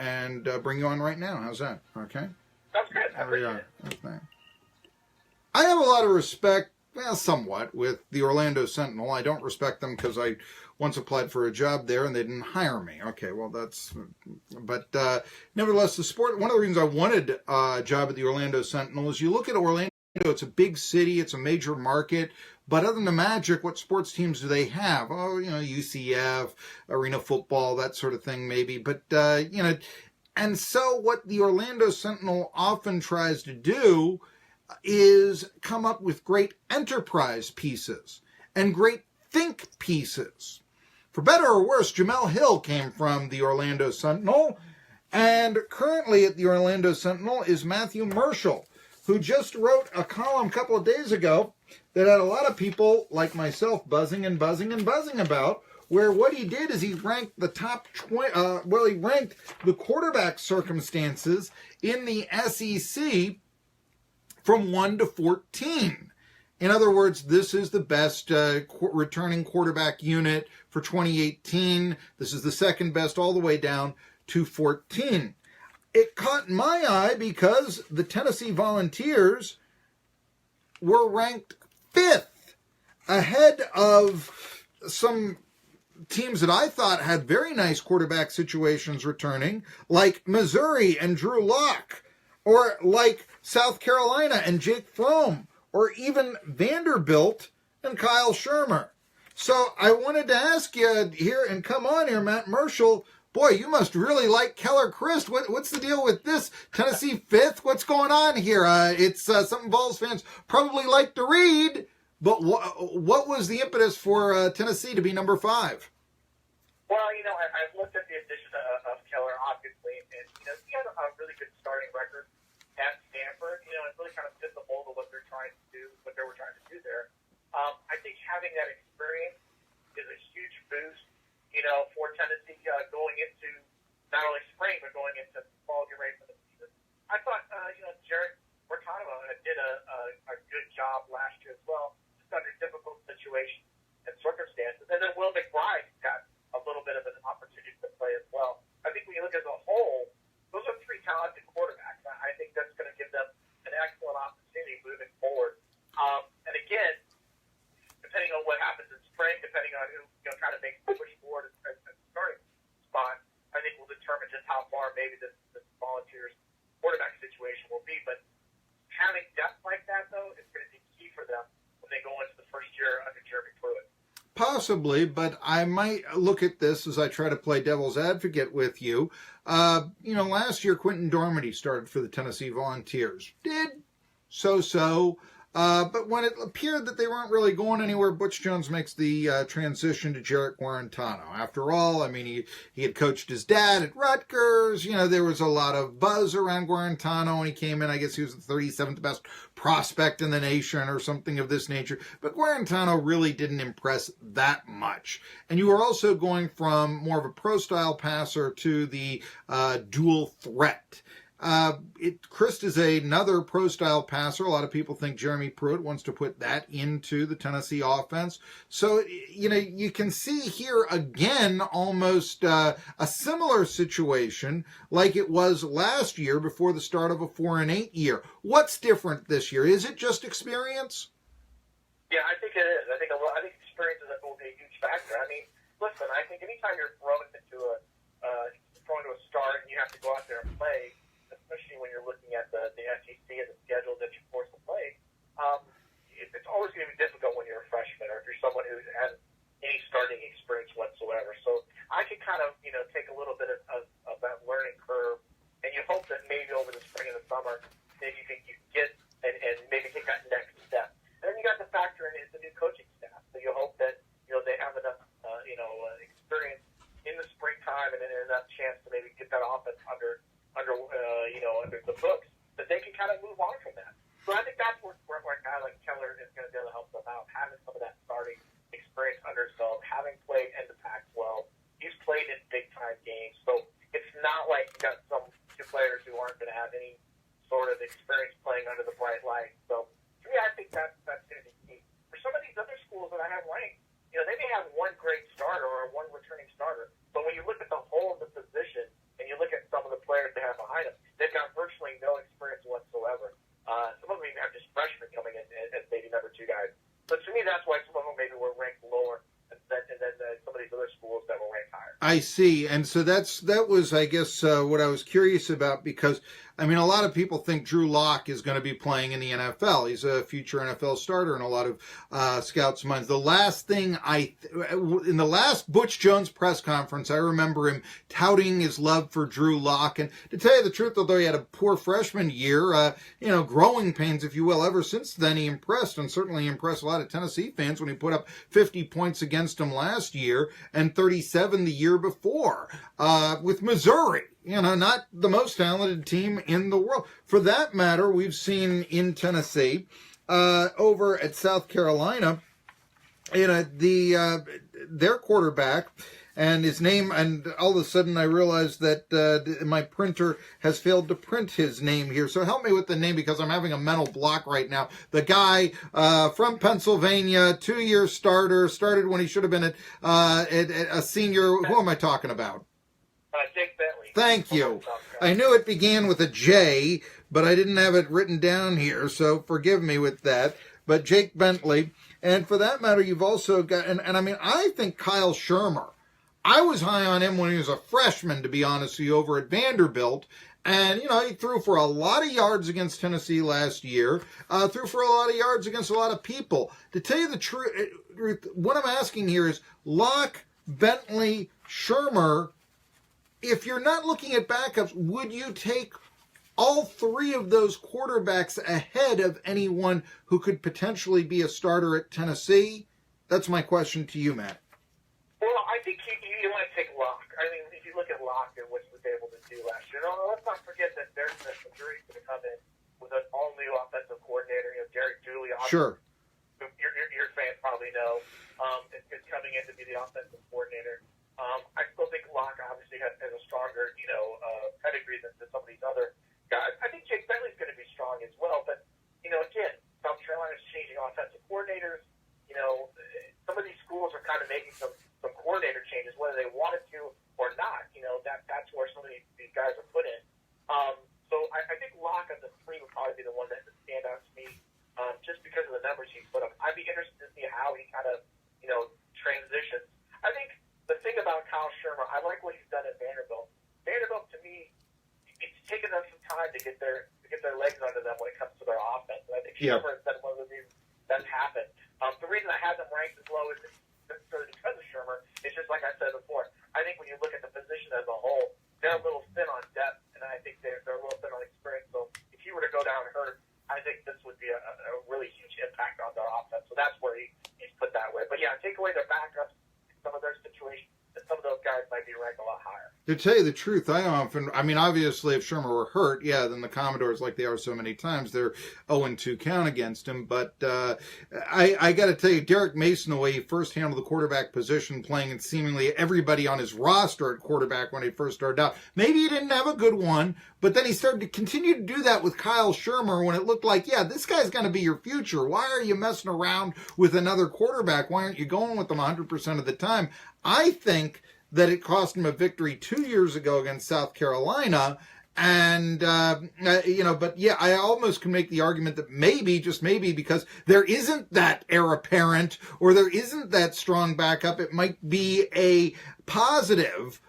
and bring you on right now. How's that? Okay? That's good. There we are. Okay. I have a lot of respect, well, somewhat, with the Orlando Sentinel. I don't respect them because I once applied for a job there and they didn't hire me. Okay, well, but nevertheless, the sport, one of the reasons I wanted a job at the Orlando Sentinel is you look at Orlando, it's a big city, it's a major market, but other than the Magic, what sports teams do they have? Oh, UCF, arena football, that sort of thing maybe, but, and so what the Orlando Sentinel often tries to do is come up with great enterprise pieces and great think pieces. For better or worse, Jamel Hill came from the Orlando Sentinel, and currently at the Orlando Sentinel is Matthew Murschel, who just wrote a column a couple of days ago that had a lot of people like myself buzzing about, where what he did is he ranked the top 20, he ranked the quarterback circumstances in the SEC from 1 to 14. In other words, this is the best returning quarterback unit for 2018. This is the second best all the way down to 14. It caught my eye because the Tennessee Volunteers were ranked 5th, ahead of some teams that I thought had very nice quarterback situations returning, like Missouri and Drew Lock, or like South Carolina and Jake Fromm, or even Vanderbilt and Kyle Shermer. So I wanted to ask you here, and come on here, Matt Murschel, boy, you must really like Keller Christ. What's the deal with this? Tennessee 5th? What's going on here? It's something Vols fans probably like to read, but what was the impetus for Tennessee to be number 5? Well, I've looked at the addition of Keller, obviously, and, he had a really good starting record at Stanford. It really kind of fit the mold of what they were trying to do there. I think having that experience is a huge boost, for Tennessee going into not only spring, but going into fall, get ready for the season. I thought, Jared Mortano did a good job last year as well, just under difficult situations and circumstances. And then Will McBride got a little bit of an opportunity to play as well. I think when you look as a whole, those are 3 talented quarterbacks. I think that's going to give them an excellent opportunity moving forward. And again, depending on what happens in spring, depending on who kind of makes the push forward as a starting spot, I think will determine just how far maybe this Volunteers quarterback situation will be. But having depth like that, though, is going to be key for them when they go into the first year under Jeremy Pruitt. Possibly, but I might look at this as I try to play devil's advocate with you. Last year Quentin Dormady started for the Tennessee Volunteers. Did so-so. But when it appeared that they weren't really going anywhere, Butch Jones makes the transition to Jarrett Guarantano. After all, he had coached his dad at Rutgers. There was a lot of buzz around Guarantano when he came in. I guess he was the 37th best prospect in the nation or something of this nature. But Guarantano really didn't impress that much. And you were also going from more of a pro-style passer to the dual threat. Christ is another pro-style passer. A lot of people think Jeremy Pruitt wants to put that into the Tennessee offense. So, you can see here again almost a similar situation like it was last year before the start of a 4-8 year. What's different this year? Is it just experience? Yeah, I think it is. I think experience will be a huge factor. Listen, I think anytime you're thrown to a start and you have to go out there and play, especially when you're looking at the SEC and the schedule that you're forced to play, it's always going to be difficult when you're a freshman or if you're someone who has any starting experience whatsoever. So I could kind of, take a little bit of that learning curve, and you hope that maybe over the spring and the summer, maybe you can get and maybe take that next step. And then you got to factor in the new coaching staff. So you hope that, they have enough, experience in the springtime and enough chance to maybe get that offense under the books, that they can kind of move on from that. So I think that's where a guy like Keller is going to be able to help them out, having some of that starting experience under his belt, having played in the Pac-12. He's played in big-time games, so it's not like you got some 2 players who aren't going to have any sort of experience playing under the bright light. So to me, I think that's going to be key. For some of these other schools that I have ranked, they may have one great starter or one returning starter, but when you look at the whole of the position and you look at some of the behind them. They've got virtually no experience whatsoever. Some of them even have just freshmen coming in as maybe number 2 guys. So to me, that's why some of them maybe were ranked lower than some of these other schools that were ranked higher. I see. And so that was, I guess, what I was curious about, because, I mean, a lot of people think Drew Lock is going to be playing in the NFL. He's a future NFL starter in a lot of scouts' minds. The last thing in the last Butch Jones press conference, I remember him touting his love for Drew Lock. And to tell you the truth, although he had a poor freshman year, growing pains, if you will, ever since then he impressed, and certainly impressed a lot of Tennessee fans when he put up 50 points against them last year and 37 the year before with Missouri. Not the most talented team in the world. For that matter, we've seen in Tennessee, over at South Carolina, their quarterback and his name, and all of a sudden I realized that my printer has failed to print his name here. So help me with the name, because I'm having a mental block right now. The guy from Pennsylvania, 2-year starter, started when he should have been a senior. Who am I talking about? Jake Bentley. Thank you. I knew it began with a J, but I didn't have it written down here, so forgive me with that. But Jake Bentley, and for that matter, you've also got, and I mean, I think Kyle Shermer, I was high on him when he was a freshman, to be honest with you, over at Vanderbilt. And, he threw for a lot of yards against Tennessee last year, threw for a lot of yards against a lot of people. To tell you the truth, what I'm asking here is Locke, Bentley, Shermer. If you're not looking at backups, would you take all 3 of those quarterbacks ahead of anyone who could potentially be a starter at Tennessee? That's my question to you, Matt. Well, I think you want to take Locke. I mean, if you look at Locke and what he was able to do last year, let's not forget that there's Missouri's going to come in with an all-new offensive coordinator. Derek Dooley, sure. Your fans probably know, is coming in to be the offensive coordinator. I still think Locke obviously has a stronger, pedigree than some of these other guys. I think Jake Bentley's going to be strong as well. But, again, South Carolina's changing offensive coordinators. Some of these schools are kind of making some coordinator changes, whether they wanted to or not. That's where some of these guys are put in. So I think Locke of the 3 would probably be the one that would stand out to me, just because of the numbers he's put up. I'd be interested to see how he kind of, transitions. I think the thing about Kyle Shermer, I like what he's done at Vanderbilt. Vanderbilt, to me, it's taken them some time to get their legs under them when it comes to their offense. And I think Shermer has been one of the reasons that's happened. The reason I have them ranked as low is because of Shermer. It's just like I said before. I think when you look at the position as a whole, they're a little thin on depth, and I think they're a little thin on experience. So if he were to go down and hurt, I think this would be a really huge impact on their offense. So that's where he's put that way. But yeah, take away their backups, some of their situations, and some of those guys might be ranked a lot higher. To tell you the truth, obviously if Shermer were hurt, then the Commodores, like they are so many times, they're 0-2 count against him. But I got to tell you, Derek Mason, the way he first handled the quarterback position, playing and seemingly everybody on his roster at quarterback when he first started out, maybe he didn't have a good one, but then he started to continue to do that with Kyle Shermer when it looked like, this guy's going to be your future. Why are you messing around with another quarterback? Why aren't you going with them 100% of the time? I think that it cost him a victory 2 years ago against South Carolina. And, I almost can make the argument that maybe, just maybe, because there isn't that heir apparent or there isn't that strong backup, it might be a positive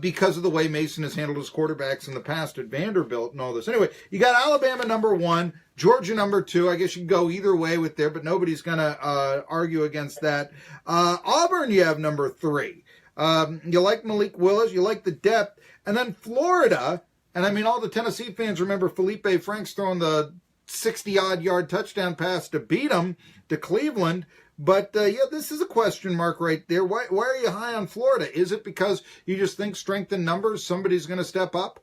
because of the way Mason has handled his quarterbacks in the past at Vanderbilt and all this. Anyway, you got Alabama number 1, Georgia number 2. I guess you can go either way with there, but nobody's going to argue against that. Auburn, you have number 3. You like Malik Willis, you like the depth, and then Florida, and all the Tennessee fans remember Felipe Franks throwing the 60-odd yard touchdown pass to beat them to Cleveland, but this is a question mark right there. Why are you high on Florida? Is it because you just think strength in numbers, somebody's going to step up?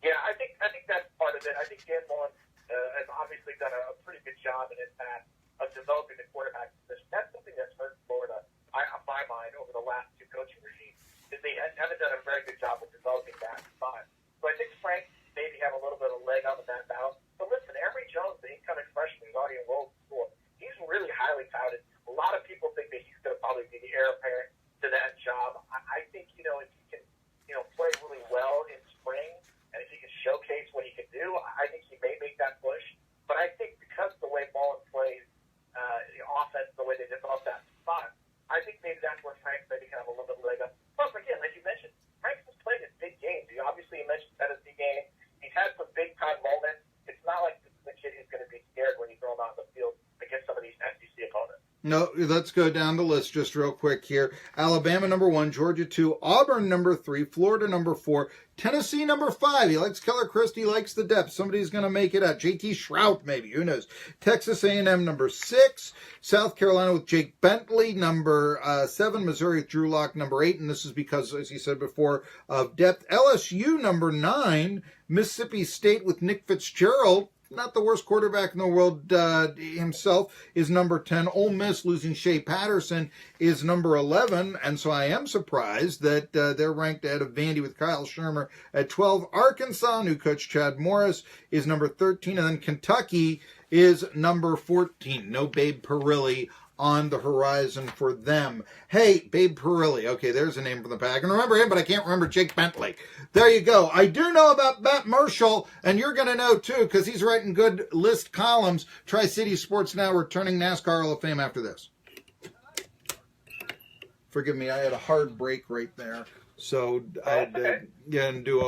Yeah, I think that's part of it. I think Dan Mullen has obviously done a pretty good job in his past of developing the quarterback position. That's something that's hurt Florida, on my mind, over the last 2 coaching regimes, is they haven't done a very good job of developing that spot. So I think Frank maybe have a little bit of leg on that battle. But listen, Emory Jones, the incoming freshman who's already enrolled in school, he's really highly touted. A lot of people think that he's going to probably be the heir apparent to that job. I think, if he can, play really well in spring, and if No, let's go down the list just real quick here. Alabama number 1, Georgia 2, Auburn number 3, Florida number 4, Tennessee number 5. He likes Keller Christie, he likes the depth. Somebody's going to make it out. JT Shrout, maybe. Who knows? Texas A&M number 6, South Carolina with Jake Bentley number 7, Missouri with Drew Lock number 8, and this is because, as you said before, of depth. LSU number 9, Mississippi State with Nick Fitzgerald, not the worst quarterback in the world himself, is number 10. Ole Miss, losing Shea Patterson, is number 11. And so I am surprised that they're ranked ahead of Vandy with Kyle Shermer at 12. Arkansas, new coach Chad Morris, is number 13. And then Kentucky is number 14. No Babe Parilli on the horizon for them. Hey, Babe Parilli. Okay, there's a name from the pack. I can remember him, but I can't remember Jake Bentley. There you go. I do know about Matt Murschel, and you're going to know too, because he's writing good list columns. Tri-City Sports Now returning NASCAR Hall of Fame after this. Forgive me, I had a hard break right there. So I didn't do